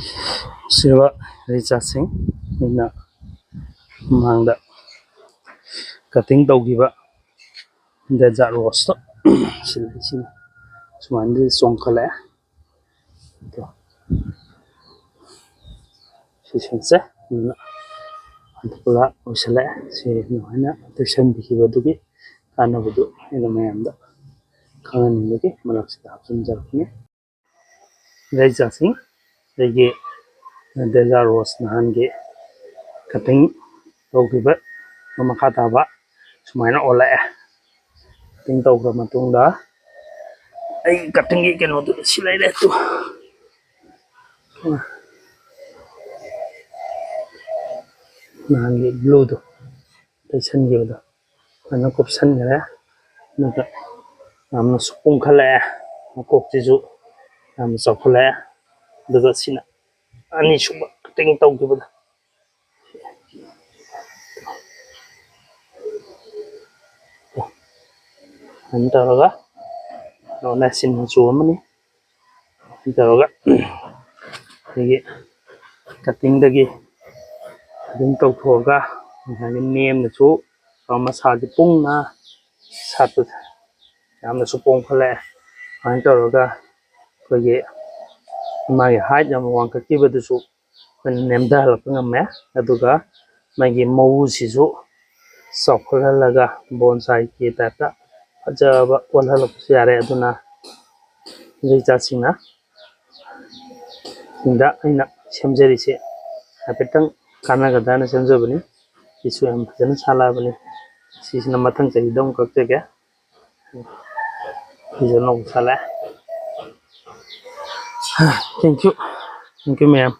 सिवा रिचार्जिंग इन मांग cutting तौगिबा desert रोज सुमान चोंखले सिसे पूरा उछले सिना टेक्शन दिखिबदुगी कानबदु इन मयमदा खानिबगी मनक्सिदा हपचनजरपनी रिचार्जिंग देगी डेजर्ट रोज नहानगे कटिंग तौगिबा मखा ताबा सुमाइना ओलाए कटिंग तौग्रा मतुंगदा आई कटिंग की केनोदु सिलाइले तु नहानगे ब्लू दो टेक्शन गिबदा अना कोप्शन गरे नका नामना सुपुंग खले कोपजिजु नाम चौखले दुगा सिना अनि सुबा कटिंग तौगिबदा अंतरगा नोना सिन चुमनी अंतरगा ये कटिंग दगी कटिंग तौथोगा हानि नेम नसु मसाज पुंगना सात यामना सुपोंग खले अंतरगा कोगे मागी हाइट याम वांककिबदसु नेमदा हलक ngame aduga magi mau sisu sokhalalaga bonsai ki tata ajaba walhalak yare aduna recharging इंदा अना सेमजरीसे हाफेटंग कानागदाना सेमजबनी इस हम फजन सालाबनी सिसना मथंग चाहिदम कक्तेगे इजनो साला थैंक यू मैम